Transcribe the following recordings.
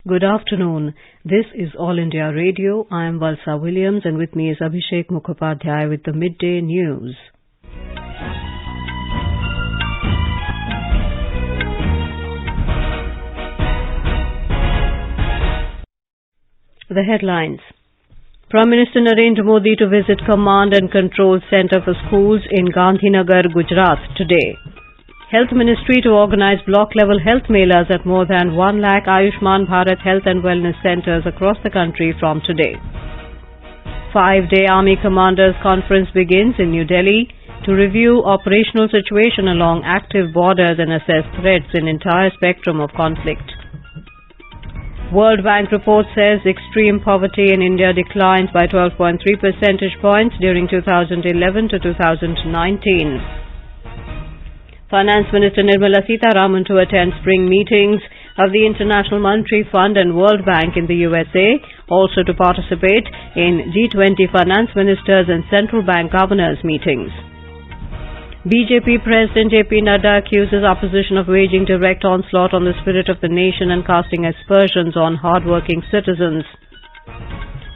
Good afternoon. This is All India Radio. I am Valsa Williams and with me is Abhishek Mukhopadhyay with the Midday News. The headlines. Prime Minister Narendra Modi to visit Command and Control Centre for Schools in Gandhinagar, Gujarat today. Health Ministry to organize block-level health melas at more than 1 lakh Ayushman Bharat health and wellness centres across the country from today. 5-day Army Commanders Conference begins in New Delhi to review operational situation along active borders and assess threats in entire spectrum of conflict. World Bank report says extreme poverty in India declined by 12.3 percentage points during 2011 to 2019. Finance Minister Nirmala Sitharaman to attend spring meetings of the International Monetary Fund and World Bank in the USA, also to participate in G20 Finance Ministers and Central Bank Governors meetings. BJP President JP Nadda accuses opposition of waging direct onslaught on the spirit of the nation and casting aspersions on hard-working citizens.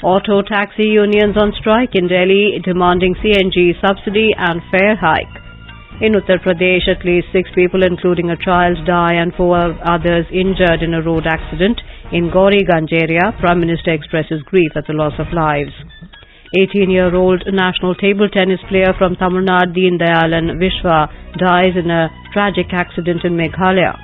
Auto taxi unions on strike in Delhi demanding CNG subsidy and fare hike. In Uttar Pradesh, at least 6 people, including a child, die and 4 others injured in a road accident in Gauriganj area. Prime Minister expresses grief at the loss of lives. 18-year-old national table tennis player from Tamil Nadu, Deen Dayal and Vishwa, dies in a tragic accident in Meghalaya.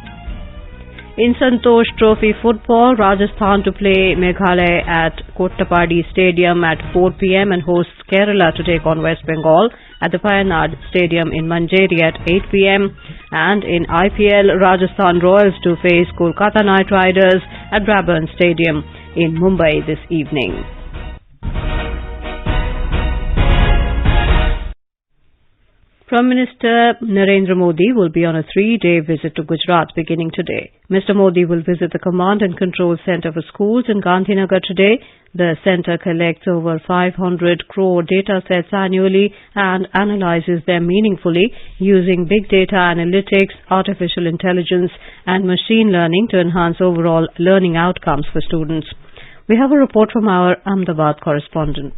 In Santosh Trophy football, Rajasthan to play Meghalaya at Kottapadi Stadium at 4 p.m. and hosts Kerala to take on West Bengal at the Payanad Stadium in Manjeri at 8 p.m. And in IPL, Rajasthan Royals to face Kolkata Knight Riders at Brabourne Stadium in Mumbai this evening. Prime Minister Narendra Modi will be on a 3-day visit to Gujarat beginning today. Mr. Modi will visit the Command and Control Centre for Schools in Gandhinagar today. The centre collects over 500 crore data sets annually and analyzes them meaningfully using big data analytics, artificial intelligence and machine learning to enhance overall learning outcomes for students. We have a report from our Ahmedabad correspondent.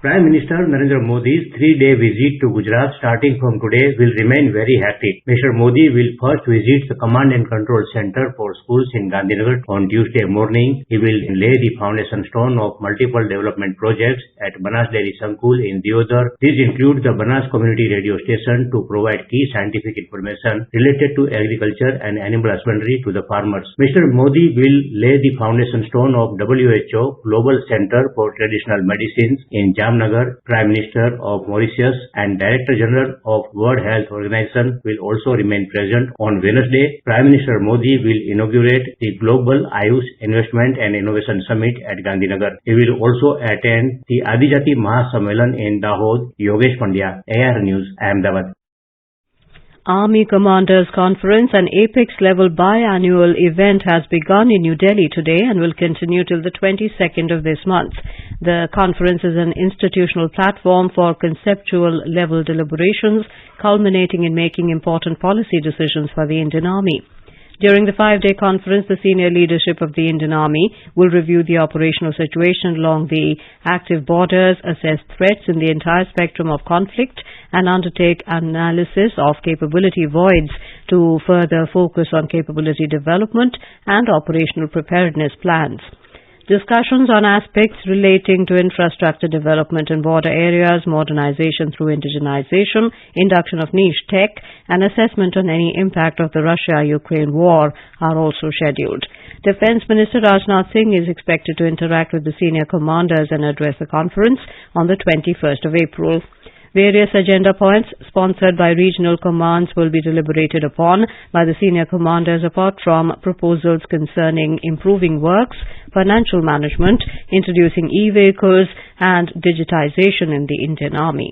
Prime Minister Narendra Modi's 3-day visit to Gujarat starting from today will remain very hectic. Mr. Modi will first visit the Command and Control Centre for Schools in Gandhinagar on Tuesday morning. He will lay the foundation stone of multiple development projects at Banas Dairy Sankul in Diodar. These include the Banas Community Radio Station to provide key scientific information related to agriculture and animal husbandry to the farmers. Mr. Modi will lay the foundation stone of WHO Global Centre for Traditional Medicines in Jamnagar. Prime Minister of Mauritius and Director General of World Health Organization will also remain present. On Wednesday, Prime Minister Modi will inaugurate the Global Ayush Investment and Innovation Summit at Gandhinagar. He will also attend the Adijati Mahasammelan in Dahod. Yogesh Pandya, AR News, Ahmedabad. Army Commanders Conference, an apex-level biannual event, has begun in New Delhi today and will continue till the 22nd of this month. The conference is an institutional platform for conceptual-level deliberations, culminating in making important policy decisions for the Indian Army. During the 5-day conference, the senior leadership of the Indian Army will review the operational situation along the active borders, assess threats in the entire spectrum of conflict, and undertake analysis of capability voids to further focus on capability development and operational preparedness plans. Discussions on aspects relating to infrastructure development in border areas, modernization through indigenization, induction of niche tech, and assessment on any impact of the Russia-Ukraine war are also scheduled. Defence Minister Rajnath Singh is expected to interact with the senior commanders and address the conference on the 21st of April. Various agenda points sponsored by regional commands will be deliberated upon by the senior commanders apart from proposals concerning improving works, financial management, introducing e-vehicles and digitization in the Indian Army.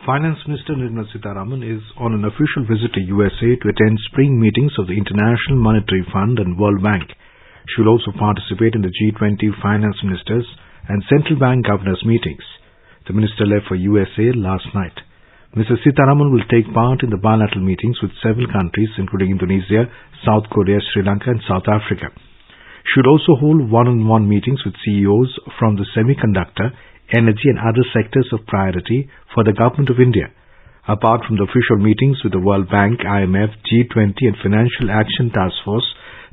Finance Minister Nirmala Sitharaman is on an official visit to USA to attend spring meetings of the International Monetary Fund and World Bank. She will also participate in the G20 Finance Ministers and Central Bank Governors meetings. The minister left for USA last night. Mrs. Sitharaman will take part in the bilateral meetings with several countries including Indonesia, South Korea, Sri Lanka and South Africa. She will also hold one-on-one meetings with CEOs from the semiconductor, energy and other sectors of priority for the Government of India. Apart from the official meetings with the World Bank, IMF, G20 and Financial Action Task Force,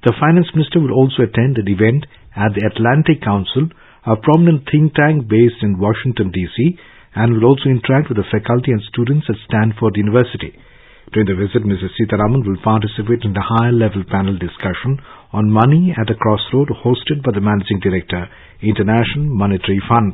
the Finance Minister will also attend an event at the Atlantic Council, a prominent think tank based in Washington, D.C., and will also interact with the faculty and students at Stanford University. During the visit, Mrs. Sitharaman will participate in the higher-level panel discussion on money at a crossroad hosted by the Managing Director, International Monetary Fund.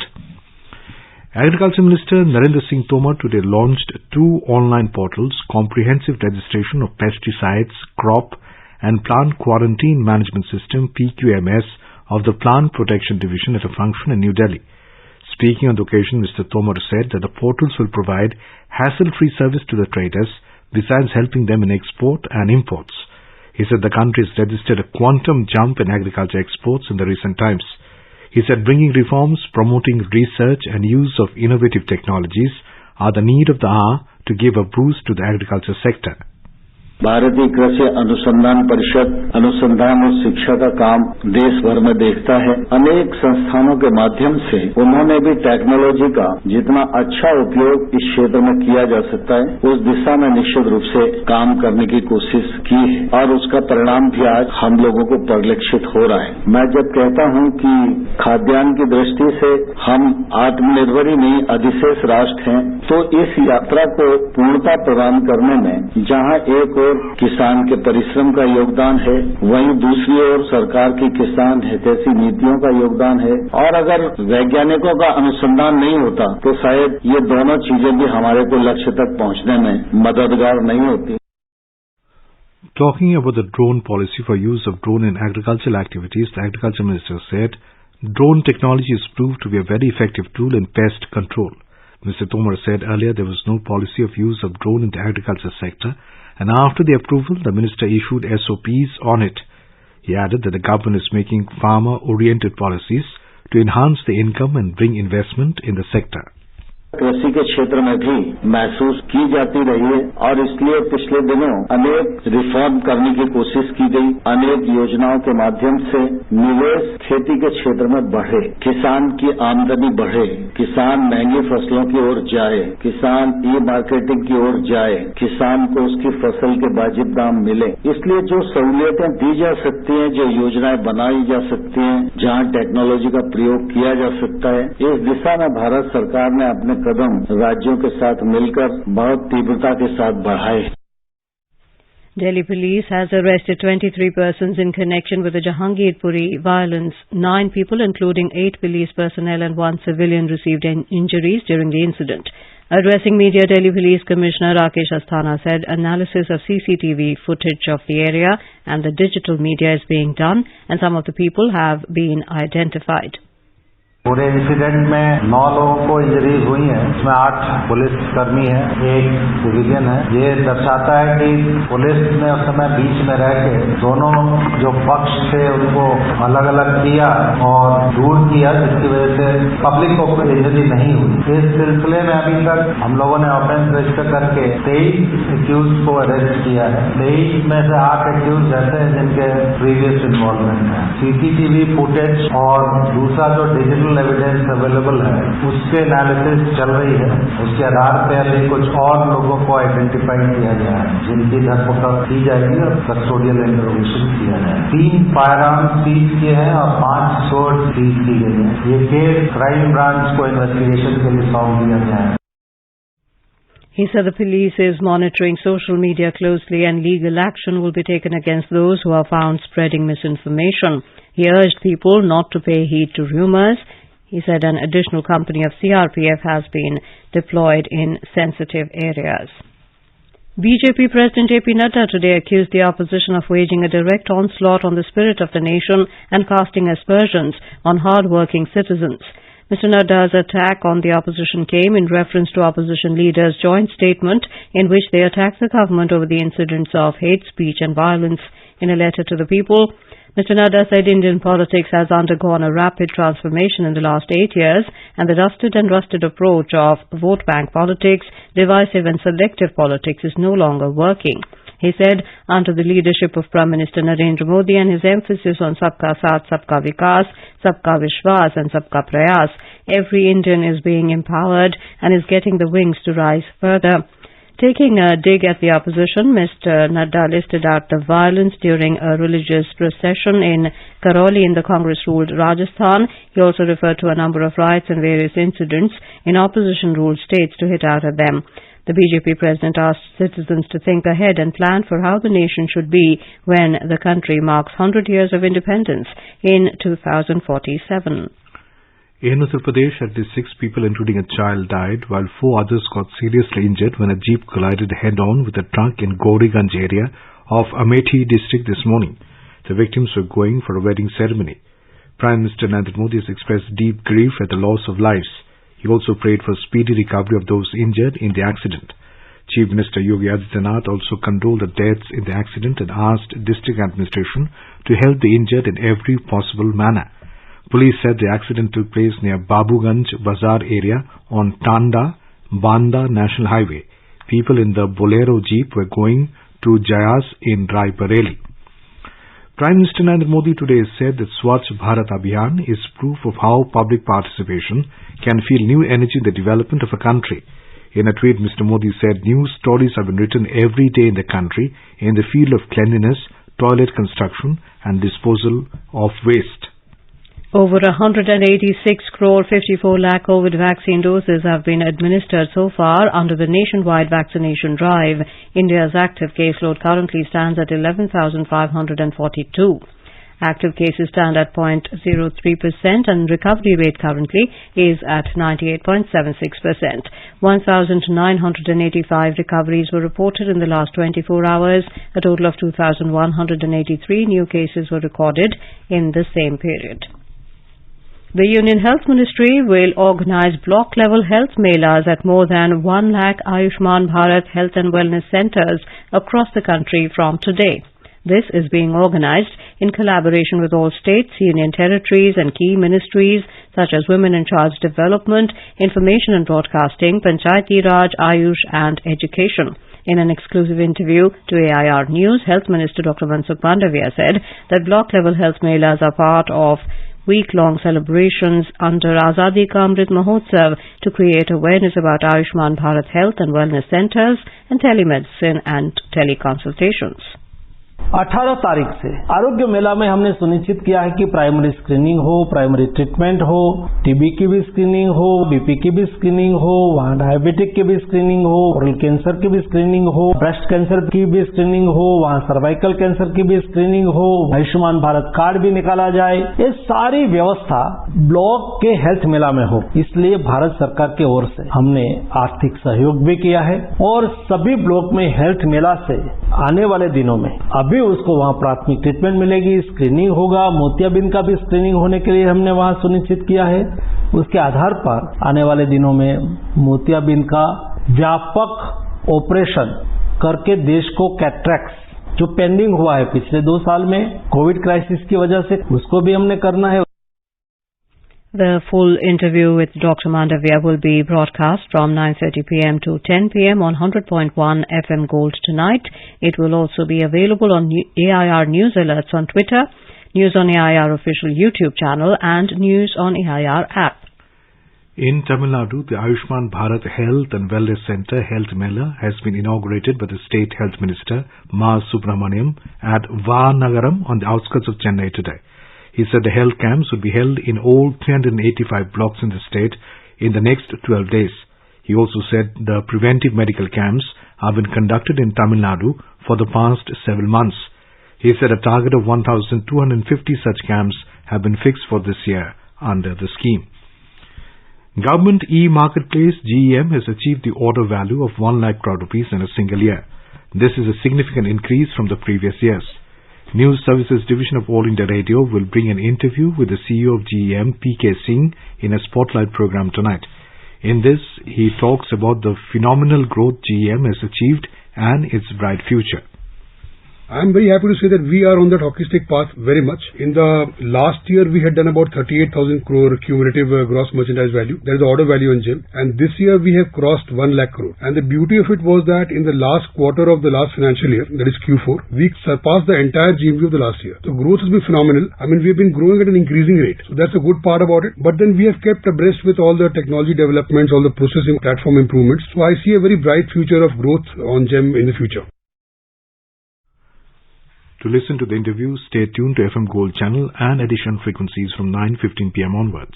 Agriculture Minister Narendra Singh Tomar today launched 2 online portals, Comprehensive Registration of Pesticides, Crop and Plant Quarantine Management System PQMS of the Plant Protection Division at a function in New Delhi. Speaking on the occasion, Mr. Tomar said that the portals will provide hassle-free service to the traders besides helping them in export and imports. He said the country has registered a quantum jump in agriculture exports in the recent times. He said bringing reforms, promoting research and use of innovative technologies are the need of the hour to give a boost to the agriculture sector. भारतीय कृषि अनुसंधान परिषद अनुसंधान और शिक्षा का काम देश भर में देखता है। अनेक संस्थानों के माध्यम से उन्होंने भी टेक्नोलॉजी का जितना अच्छा उपयोग इस क्षेत्र में किया जा सकता है, उस दिशा में निश्चित रूप से काम करने की कोशिश की है और उसका परिणाम भी आज हम लोगों को परिलक्षित हो रहा है। मैं जब कहता हूं कि खाद्यान्न की दृष्टि से हम आत्मनिर्भर ही नहीं अधिशेष राष्ट्र हैं, तो इस यात्रा को पूर्णता प्रदान करने में जहां एक और किसान के परिश्रम का योगदान है, वहीं दूसरी ओर सरकार की किसान हितैषी नीतियों का योगदान है और अगर वैज्ञानिकों का अनुसंधान नहीं होता तो शायद ये दोनों चीजें भी हमारे को लक्ष्य तक पहुंचने में मददगार नहीं होती। Talking about the drone policy for use of drone in agricultural activities, the Agriculture Minister said, drone technology is proved to be a very effective tool in pest control. Mr. Tomar said earlier there was no policy of use of drone in the agriculture sector, and after the approval, the Minister issued SOPs on it. He added that the government is making farmer-oriented policies to enhance the income and bring investment in the sector. कृषि के क्षेत्र में भी महसूस की जाती रही है और इसलिए पिछले दिनों अनेक रिफॉर्म करने की कोशिश की गई। अनेक योजनाओं के माध्यम से निवेश खेती के क्षेत्र में बढ़े, किसान की आमदनी बढ़े, किसान महंगी फसलों की ओर जाए, किसान ई मार्केटिंग की ओर जाए, किसान को उसकी फसल के वाजिब दाम मिले। इसलिए जो सहूलियतें दी जा सकती हैं, जो योजनाएं बनाई जा सकती हैं, जहां टेक्नोलॉजी का प्रयोग किया जा सकता है, इस दिशा में भारत सरकार ने अपने कदम राज्यों के साथ मिलकर बहुत तीव्रता के साथ बढ़ाए। Delhi police has arrested 23 persons in connection with the Jahangirpuri violence. 9 people, including 8 police personnel and 1 civilian, received injuries during the incident. Addressing media, Delhi Police Commissioner Rakesh Asthana said analysis of CCTV footage of the area and the digital media is being done, and some of the people have been identified. पूरे incident में 9 लोगों को injuries हुई हैं, इसमें 8 police कर्मी हैं, 1 civilian है। ये दर्शाता है कि पुलिस ने उस समय बीच में रह के दोनों जो पक्ष थे उनको अलग अलग किया और दूर किया, जिसकी वजह से पब्लिक को कोई इंजरी नहीं हुई। इस सिलसिले में अभी तक हम लोगों ने ऑफेंस रजिस्टर करके 23 एक्यूज को अरेस्ट किया है। 23 में से 8 एक्यूज ऐसे हैं जिनके प्रीवियस इन्वॉल्वमेंट है। सीसीटीवी फुटेज और दूसरा जो डिजिटल एविडेंस अवेलेबल है उसके एनालिसिस चल रही है। उसके आधार पर अभी कुछ और लोगों को आइडेंटिफाई किया गया है जिनकी धरपकड़ की जाएगी और कस्टोडियल इंटरोगेशन किया जाएगा। 3 फायर आर्म्स सीज किए हैं और 5 सोर्ड सीज की गई है। ये केस क्राइम ब्रांच को इन्वेस्टिगेशन के लिए सौंप दिया गया है। He said the police is monitoring social media closely and legal action will be taken against those who are found spreading misinformation. He urged people not to pay heed to rumors. He said an additional company of CRPF has been deployed in sensitive areas. BJP President A.P. Nadda today accused the opposition of waging a direct onslaught on the spirit of the nation and casting aspersions on hard-working citizens. Mr. Nadda's attack on the opposition came in reference to opposition leaders' joint statement in which they attacked the government over the incidents of hate speech and violence. In a letter to the people, Mr. Nadda said Indian politics has undergone a rapid transformation in the last 8 years and the dusted and rusted approach of vote bank politics, divisive and selective politics is no longer working. He said, under the leadership of Prime Minister Narendra Modi and his emphasis on Sabka Saath, Sabka Vikas, Sabka Vishwas and Sabka Prayas, every Indian is being empowered and is getting the wings to rise further. Taking a dig at the opposition, Mr. Nadda listed out the violence during a religious procession in Karoli in the Congress-ruled Rajasthan. He also referred to a number of riots and various incidents in opposition-ruled states to hit out at them. The BJP president asked citizens to think ahead and plan for how the nation should be when the country marks 100 years of independence in 2047. In Uttar Pradesh, at least 6 people, including a child, died, while 4 others got seriously injured when a jeep collided head-on with a truck in Gauriganj area of Amethi district this morning. The victims were going for a wedding ceremony. Prime Minister Narendra Modi has expressed deep grief at the loss of lives. He also prayed for speedy recovery of those injured in the accident. Chief Minister Yogi Adityanath also condoled the deaths in the accident and asked district administration to help the injured in every possible manner. Police said the accident took place near Babuganj Bazar area on Tanda-Banda National Highway. People in the Bolero Jeep were going to Jayas in Rai Bareli. Prime Minister Narendra Modi today said that Swachh Bharat Abhiyan is proof of how public participation can fuel new energy in the development of a country. In a tweet, Mr. Modi said new stories have been written every day in the country in the field of cleanliness, toilet construction and disposal of waste. Over 186 crore 54 lakh COVID vaccine doses have been administered so far under the nationwide vaccination drive. India's active caseload currently stands at 11,542. Active cases stand at 0.03% and recovery rate currently is at 98.76%. 1,985 recoveries were reported in the last 24 hours. A total of 2,183 new cases were recorded in the same period. The Union Health Ministry will organize block-level health melas at more than 1 lakh Ayushman Bharat Health and Wellness Centres across the country from today. This is being organized in collaboration with all states, union territories and key ministries such as Women and Child Development, Information and Broadcasting, Panchayati Raj, Ayush and Education. In an exclusive interview to AIR News, Health Minister Dr. Mansukh Mandavia said that block-level health melas are part of week-long celebrations under Azadi Ka Amrit Mahotsav to create awareness about Ayushman Bharat Health and Wellness Centres and telemedicine and teleconsultations. 18 तारीख से आरोग्य मेला में हमने सुनिश्चित किया है कि primary screening हो, प्राइमरी ट्रीटमेंट हो, टीबी की भी स्क्रीनिंग हो, बीपी की भी स्क्रीनिंग हो, वहाँ डायबिटिक की भी स्क्रीनिंग हो, ओरल कैंसर की भी स्क्रीनिंग हो, ब्रेस्ट कैंसर की भी स्क्रीनिंग हो, वहाँ सर्वाइकल कैंसर की भी स्क्रीनिंग हो, आयुष्मान भारत कार्ड भी निकाला जाए। ये सारी व्यवस्था ब्लॉक के हेल्थ मेला में हो, इसलिए भारत सरकार की ओर से हमने आर्थिक सहयोग भी किया है और सभी ब्लॉक में हेल्थ मेला से आने वाले दिनों में अभी उसको वहाँ प्राथमिक ट्रीटमेंट मिलेगी, स्क्रीनिंग होगा, मोतियाबिंद का भी स्क्रीनिंग होने के लिए हमने वहाँ सुनिश्चित किया है। उसके आधार पर आने वाले दिनों में मोतियाबिंद का व्यापक ऑपरेशन करके देश को कैटरेक्ट जो पेंडिंग हुआ है पिछले 2 साल में कोविड क्राइसिस की वजह से, उसको भी हमने करना है। The full interview with Dr. Mandavia will be broadcast from 9:30 p.m. to 10 p.m. on 100.1 FM Gold tonight. It will also be available on AIR News Alerts on Twitter, News on AIR official YouTube channel and News on AIR app. In Tamil Nadu, the Ayushman Bharat Health and Wellness Centre Health Mela has been inaugurated by the State Health Minister Ma Subramaniam at Vaanagaram on the outskirts of Chennai today. He said the health camps would be held in all 385 blocks in the state in the next 12 days. He also said the preventive medical camps have been conducted in Tamil Nadu for the past several months. He said a target of 1,250 such camps have been fixed for this year under the scheme. Government e-Marketplace GEM has achieved the order value of 1 lakh crore rupees in a single year. This is a significant increase from the previous years. News Services Division of All India Radio will bring an interview with the CEO of GEM, P.K. Singh, in a spotlight program tonight. In this, he talks about the phenomenal growth GEM has achieved and its bright future. I am very happy to say that we are on that hockey stick path very much. In the last year, we had done about 38,000 crore cumulative gross merchandise value. That is the order value on GEM. And this year, we have crossed 1 lakh crore. And the beauty of it was that in the last quarter of the last financial year, that is Q4, we surpassed the entire GMV of the last year. So growth has been phenomenal. I mean, we have been growing at an increasing rate. So that's a good part about it. But then we have kept abreast with all the technology developments, all the processing platform improvements. So I see a very bright future of growth on GEM in the future. To listen to the interview, stay tuned to FM Gold channel and edition frequencies from 9:15 p.m. onwards.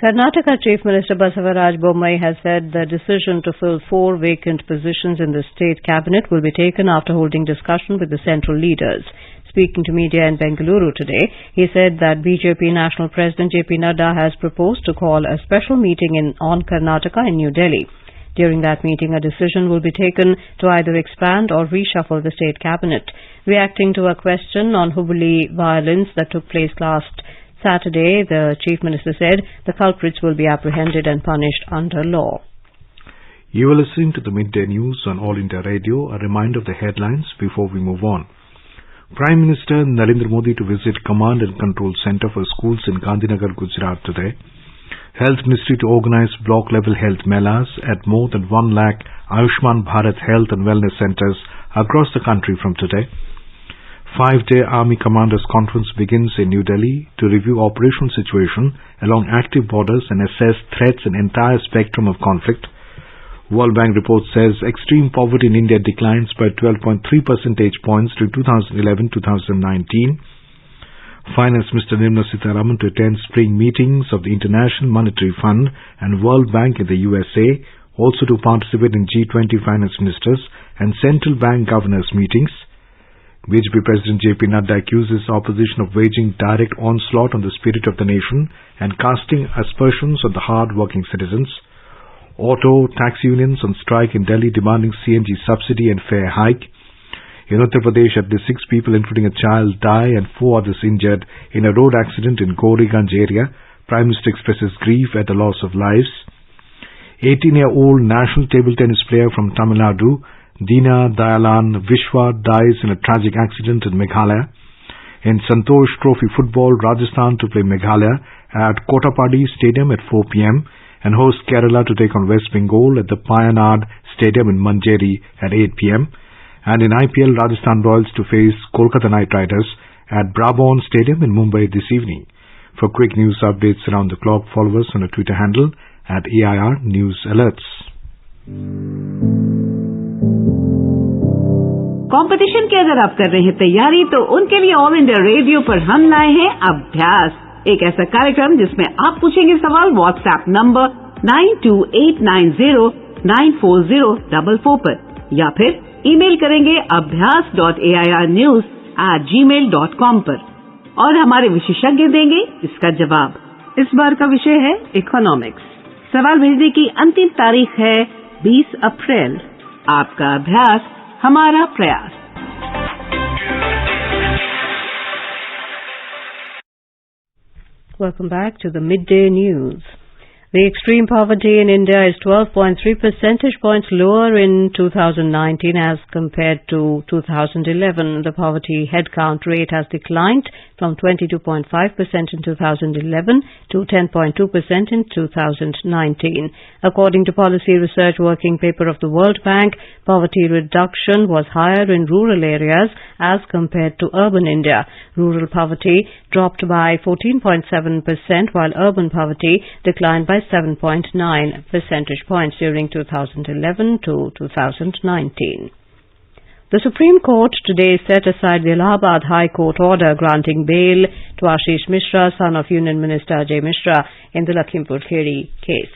Karnataka Chief Minister Basavaraj Bommai has said the decision to fill 4 vacant positions in the state cabinet will be taken after holding discussion with the central leaders. Speaking to media in Bengaluru today, he said that BJP National President JP Nadda has proposed to call a special meeting on Karnataka in New Delhi. During that meeting, a decision will be taken to either expand or reshuffle the state cabinet. Reacting to a question on Hubli violence that took place last Saturday, the Chief Minister said the culprits will be apprehended and punished under law. You are listening to the Midday News on All India Radio. A reminder of the headlines before we move on. Prime Minister Narendra Modi to visit Command and Control Center for Schools in Gandhinagar, Gujarat today. Health Ministry to organize block-level health melas at more than 1 lakh Ayushman Bharat health and wellness centers across the country from today. 5-day Army Commanders Conference begins in New Delhi to review operational situation along active borders and assess threats in entire spectrum of conflict. World Bank report says extreme poverty in India declines by 12.3 percentage points to 2011-2019. Finance Minister Nirmala Sitharaman to attend spring meetings of the International Monetary Fund and World Bank in the USA, also to participate in G20 finance ministers and central bank governors meetings. BJP President JP Nadda accuses opposition of waging direct onslaught on the spirit of the nation and casting aspersions on the hard-working citizens. Auto taxi unions on strike in Delhi demanding CNG subsidy and fare hike. In Uttar Pradesh, at least 6 people, including a child, die and 4 others injured in a road accident in Gauriganj area. Prime Minister expresses grief at the loss of lives. 18-year-old national table tennis player from Tamil Nadu, Deena Dayalan Vishwa, dies in a tragic accident in Meghalaya. In Santosh Trophy football, Rajasthan to play Meghalaya at Kotapadi Stadium at 4 p.m. and host Kerala to take on West Bengal at the Payanad Stadium in Manjeri at 8 p.m. And in IPL, Rajasthan Royals to face Kolkata Knight Riders at Brabant Stadium in Mumbai this evening. For quick news updates around the clock, follow us on our Twitter handle at AIR News Alerts. Competition की अगर आप कर रहे हैं तैयारी तो उनके लिए ऑल इंडिया रेडियो पर हम लाए हैं अभ्यास, एक ऐसा कार्यक्रम जिसमें आप पूछेंगे सवाल व्हाट्सएप नंबर 9289094044 पर या फिर ईमेल करेंगे abhyas.airnews@gmail.com पर और हमारे विशेषज्ञ देंगे इसका जवाब। इस बार का विषय है इकोनॉमिक्स। सवाल भेजने की अंतिम तारीख है 20 अप्रैल। आपका अभ्यास हमारा प्रयास। Welcome back to the Midday News. The extreme poverty in India is 12.3 percentage points lower in 2019 as compared to 2011. The poverty headcount rate has declined from 22.5% in 2011 to 10.2% in 2019. According to Policy Research Working Paper of the World Bank, poverty reduction was higher in rural areas as compared to urban India. Rural poverty dropped by 14.7%, while urban poverty declined by 7.9 percentage points during 2011 to 2019. The Supreme Court today set aside the Allahabad High Court order granting bail to Ashish Mishra, son of Union Minister Ajay Mishra, in the Lakhimpur Kheri case.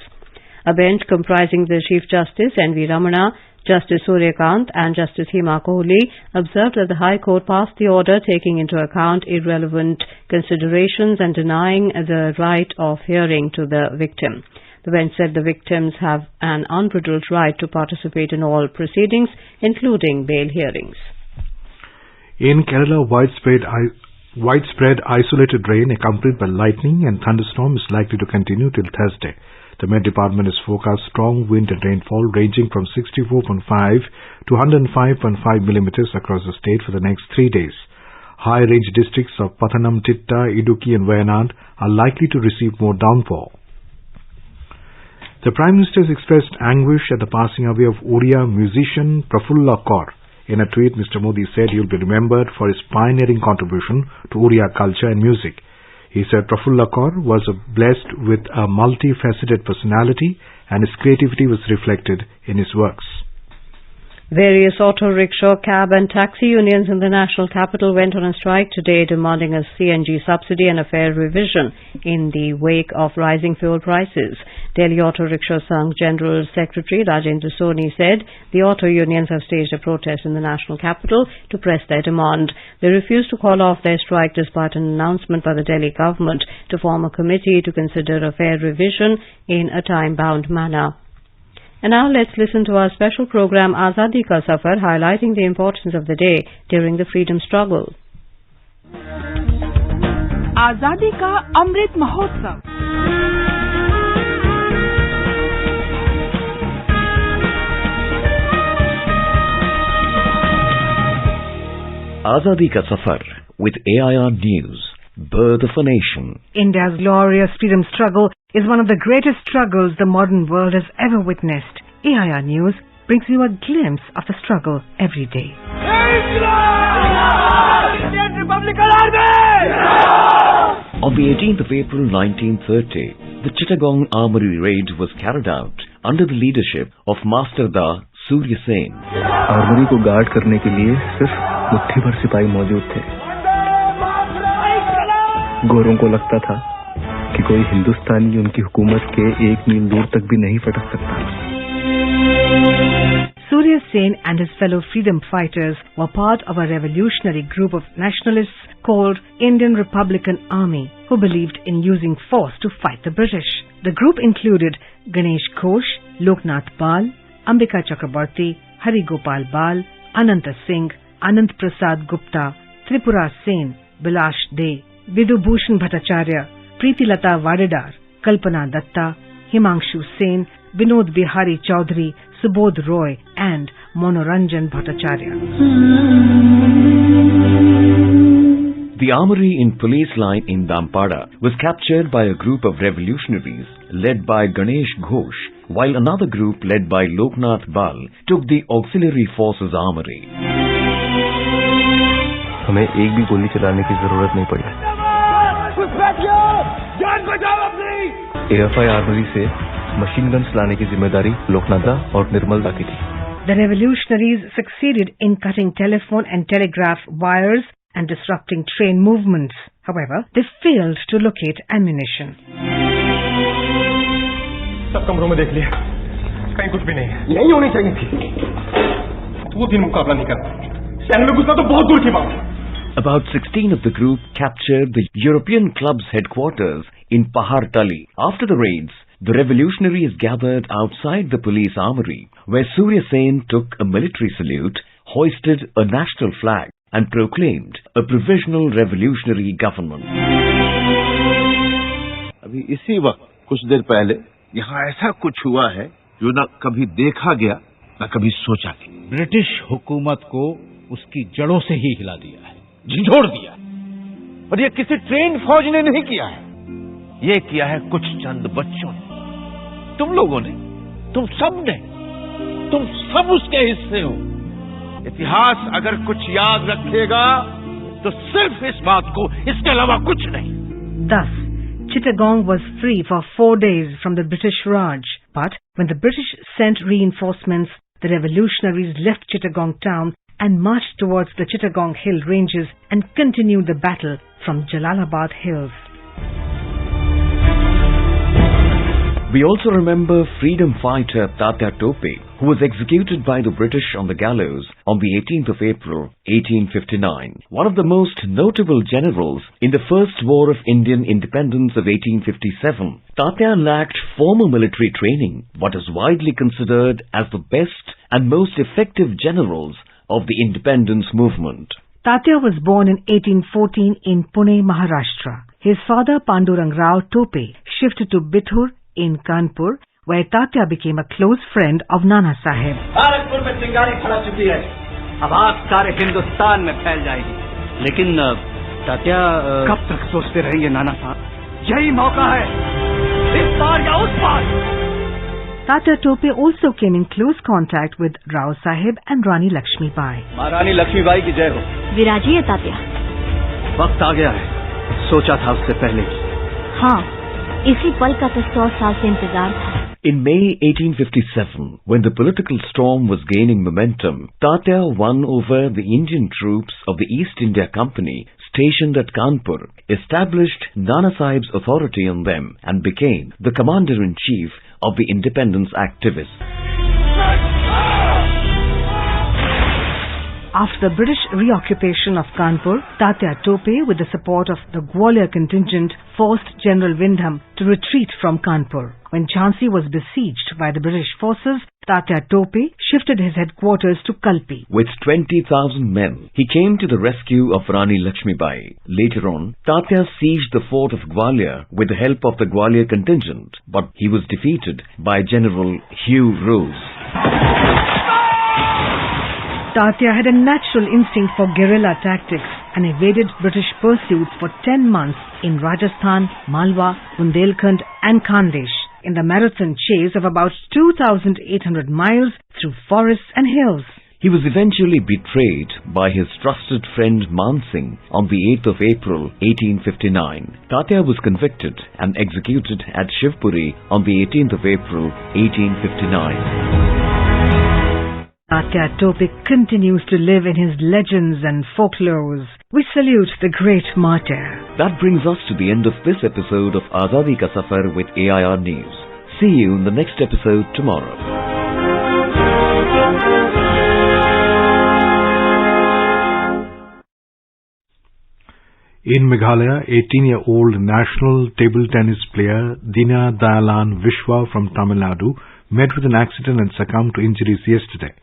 A bench comprising the Chief Justice N.V. Ramana, Justice Suryakant and Justice Hema Kohli observed that the High Court passed the order taking into account irrelevant considerations and denying the right of hearing to the victim. The bench said the victims have an unbridled right to participate in all proceedings, including bail hearings. In Kerala, widespread isolated rain accompanied by lightning and thunderstorm is likely to continue till Thursday. The Met Department has forecast strong wind and rainfall ranging from 64.5 to 105.5 millimeters across the state for the next 3 days. High-range districts of Pathanamthitta, Idukki and Wayanad are likely to receive more downpour. The Prime Minister has expressed anguish at the passing away of Oriya musician Prafulla Kaur. In a tweet, Mr. Modi said he will be remembered for his pioneering contribution to Oriya culture and music. He said Prafulla Kaur was blessed with a multifaceted personality and his creativity was reflected in his works. Various auto rickshaw, cab and taxi unions in the national capital went on a strike today demanding a CNG subsidy and a fare revision in the wake of rising fuel prices. Delhi Auto Rickshaw Sangh General Secretary Rajendra Soni said the auto unions have staged a protest in the national capital to press their demand. They refused to call off their strike despite an announcement by the Delhi government to form a committee to consider a fare revision in a time-bound manner. And now let's listen to our special program Azadi Ka Safar, highlighting the importance of the day during the freedom struggle. Azadi Ka Amrit Mahotsav. Azadi Ka Safar with AIR News. Birth of a Nation. India's glorious freedom struggle is one of the greatest struggles the modern world has ever witnessed. AIR News brings you a glimpse of the struggle every day. Indian Republican Army! On the 18th of April 1930, the Chittagong Armory raid was carried out under the leadership of Masterda Surya Sen. Armoury को guard करने के लिए सिर्फ मुट्ठी भर सिपाही मौजूद थे। गोरों को लगता था कि कोई हिंदुस्तानी उनकी हुकूमत के 1 मील दूर तक भी नहीं फटक सकता। Surya Sen and his fellow freedom fighters were part of a revolutionary group of nationalists called Indian Republican Army, who believed in using force to fight the British. The group included Ganesh Ghosh, Loknath Bal, Ambika Chakrabarti, Hari Gopal Bal, Ananta Singh, Anand Prasad Gupta, Tripura Sen, Bilash De, Vidubhushan Bhattacharya, Preeti Lata Vadedar, Kalpana Datta, Himangshu Sen, Vinod Bihari Chaudhary, Subodh Roy and Monoranjan Bhattacharya. The armory in police line in Dampada was captured by a group of revolutionaries led by Ganesh Ghosh, while another group led by Loknath Bal took the auxiliary forces armory. हमें एक भी गोली चलाने की जरूरत नहीं पड़ी। AFI armoury से मशीन गन्स लाने की जिम्मेदारी लोकनाथ और निर्मल दा की थी। The revolutionaries succeeded in cutting telephone and telegraph wires and disrupting train movements. However, they failed to locate ammunition. सब कमरों में देख लिया, कहीं कुछ भी नहीं है। यही होनी चाहिए थी। 2 दिन मुकाबला नहीं कर पाए। शहर में घुसना तो बहुत दूर की बात है। About 16 of the group captured the European Club's headquarters in Pahartali. After the raids, the revolutionaries gathered outside the police armory, where Surya Sen took a military salute, hoisted a national flag, and proclaimed a provisional revolutionary government. अभी इसी वक्त कुछ देर पहले यहाँ ऐसा कुछ हुआ है जो न कभी देखा गया न कभी सोचा गया। ब्रिटिश हुकूमत को उसकी जड़ों से ही हिला दिया है, झिझोड़ दिया है। और ये किसी ट्रेन फौज ने नहीं किया है, ये किया है कुछ चंद बच्चों ने। तुम लोगों ने, तुम सब ने, तुम सब उसके हिस्से हो। इतिहास अगर कुछ याद रखेगा तो सिर्फ इस बात को, इसके अलावा कुछ नहीं। Thus, Chittagong was free for 4 days from the British Raj. But when the British sent reinforcements, the revolutionaries left Chittagong town and marched towards the Chittagong hill ranges and continued the battle from Jalalabad hills. We also remember freedom fighter Tatya Tope, who was executed by the British on the gallows on the 18th of April, 1859. One of the most notable generals in the First War of Indian Independence of 1857, Tatya lacked formal military training, but is widely considered as the best and most effective generals of the independence movement. Tatya was born in 1814 in Pune, Maharashtra. His father Pandurang Rao Tope shifted to Bithur in Kanpur where Tatya became a close friend of Nana Sahib. Bharatpur में चिंगारी फैल चुकी है, अब आग सारे हिंदुस्तान में फैल जाएगी। लेकिन तात्या कब तक सोचते रहेंगे नाना साहब? यही मौका है, इस पार या उस पार। Tatya Tope also came in close contact with Rao Sahib and Rani Lakshmi Bai. महारानी लक्ष्मीबाई की जय हो। विराजिए तात्या। वक्त आ गया है, सोचा था उससे पहले। हाँ, इसी पल का तो 100 साल से इंतजार था। In May 1857, when the political storm was gaining momentum, Tatya won over the Indian troops of the East India Company stationed at Kanpur, established Nana Sahib's authority on them and became the commander-in-chief of the independence activists. After the British reoccupation of Kanpur, Tatya Tope, with the support of the Gwalior contingent, forced General Windham to retreat from Kanpur. When Jhansi was besieged by the British forces, Tatya Tope shifted his headquarters to Kalpi. With 20,000 men, he came to the rescue of Rani Lakshmibai. Later on, Tatya sieged the fort of Gwalior with the help of the Gwalior contingent, but he was defeated by General Hugh Rose. Tatya had a natural instinct for guerrilla tactics and evaded British pursuits for 10 months in Rajasthan, Malwa, Bundelkhand and Khandesh in the marathon chase of about 2,800 miles through forests and hills. He was eventually betrayed by his trusted friend Man Singh on the 8th of April 1859. Tatya was convicted and executed at Shivpuri on the 18th of April 1859. Tatya Tope continues to live in his legends and folklores. We salute the great martyr. That brings us to the end of this episode of Azadi Ka Safar with AIR News. See you in the next episode tomorrow. In Meghalaya, 18-year-old national table tennis player Dina Dayalan Vishwa from Tamil Nadu met with an accident and succumbed to injuries yesterday.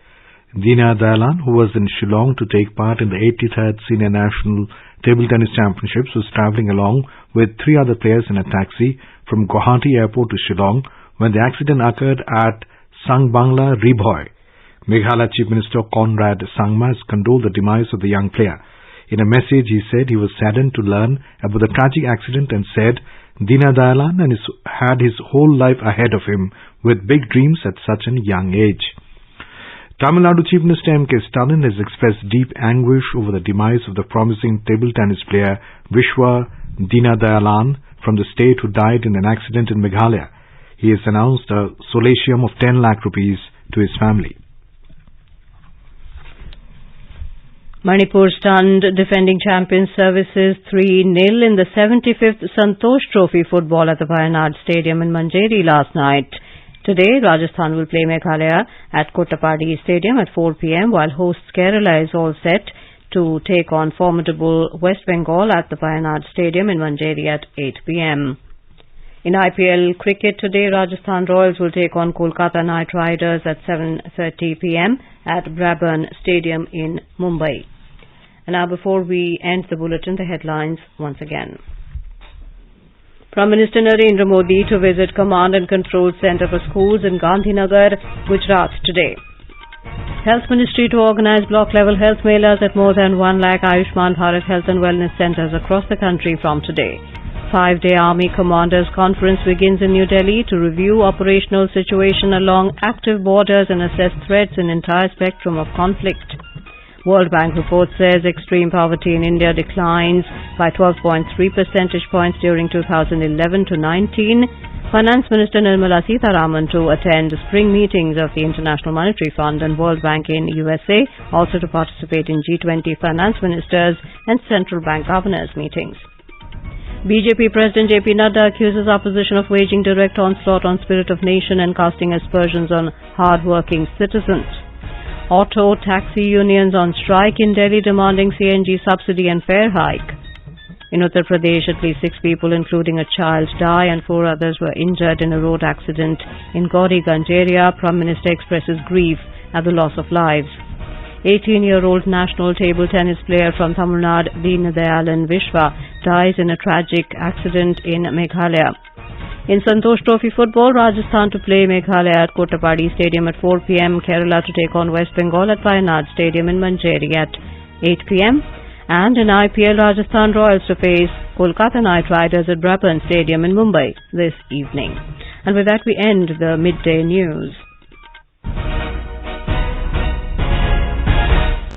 Dina Dayalan, who was in Shillong to take part in the 83rd Senior National Table Tennis Championships, was travelling along with 3 other players in a taxi from Guwahati Airport to Shillong when the accident occurred at Sangbangla Ribhoy. Meghalaya Chief Minister Conrad Sangma has condoled the demise of the young player. In a message, he said he was saddened to learn about the tragic accident and said Dina Dayalan had his whole life ahead of him with big dreams at such a young age. Tamil Nadu Chief Minister M.K. Stalin has expressed deep anguish over the demise of the promising table tennis player Vishwa Dina Dayalan from the state who died in an accident in Meghalaya. He has announced a solatium of 10 lakh rupees to his family. Manipur stunned defending champions Services 3-0 in the 75th Santosh Trophy football at the Wayanad Stadium in Manjeri last night. Today, Rajasthan will play Meghalaya at Kottapadi Stadium at 4 p.m. while hosts Kerala is all set to take on formidable West Bengal at the Wayanad Stadium in Manjeri at 8 p.m. In IPL cricket today, Rajasthan Royals will take on Kolkata Knight Riders at 7:30 p.m. at Brabourne Stadium in Mumbai. And now before we end the bulletin, the headlines once again. Prime Minister Narendra Modi to visit Command and Control Centre for Schools in Gandhinagar, Gujarat today. Health Ministry to organise block-level health melas at more than 1 lakh Ayushman Bharat Health and Wellness Centres across the country from today. 5-day Army Commanders Conference begins in New Delhi to review operational situation along active borders and assess threats in entire spectrum of conflict. World Bank report says extreme poverty in India declines by 12.3 percentage points during 2011 to 19. Finance Minister Nirmala Sitharaman to attend spring meetings of the International Monetary Fund and World Bank in USA, also to participate in G20 finance ministers and central bank governors meetings. BJP President JP Nadda accuses opposition of waging direct onslaught on spirit of nation and casting aspersions on hard-working citizens. Auto taxi unions on strike in Delhi demanding CNG subsidy and fare hike. In Uttar Pradesh, at least 6 people, including a child, die and 4 others were injured in a road accident in Gauriganj area. Prime Minister expresses grief at the loss of lives. 18-year-old national table tennis player from Tamil Nadu, Dina Dayalan Vishwa, dies in a tragic accident in Meghalaya. In Santosh Trophy football, Rajasthan to play Meghalaya at Kotapadi Stadium at 4 p.m. Kerala to take on West Bengal at Wayanad Stadium in Manjeri at 8 p.m. And in IPL, Rajasthan Royals to face Kolkata Knight Riders at Brabant Stadium in Mumbai this evening. And with that, we end the midday news.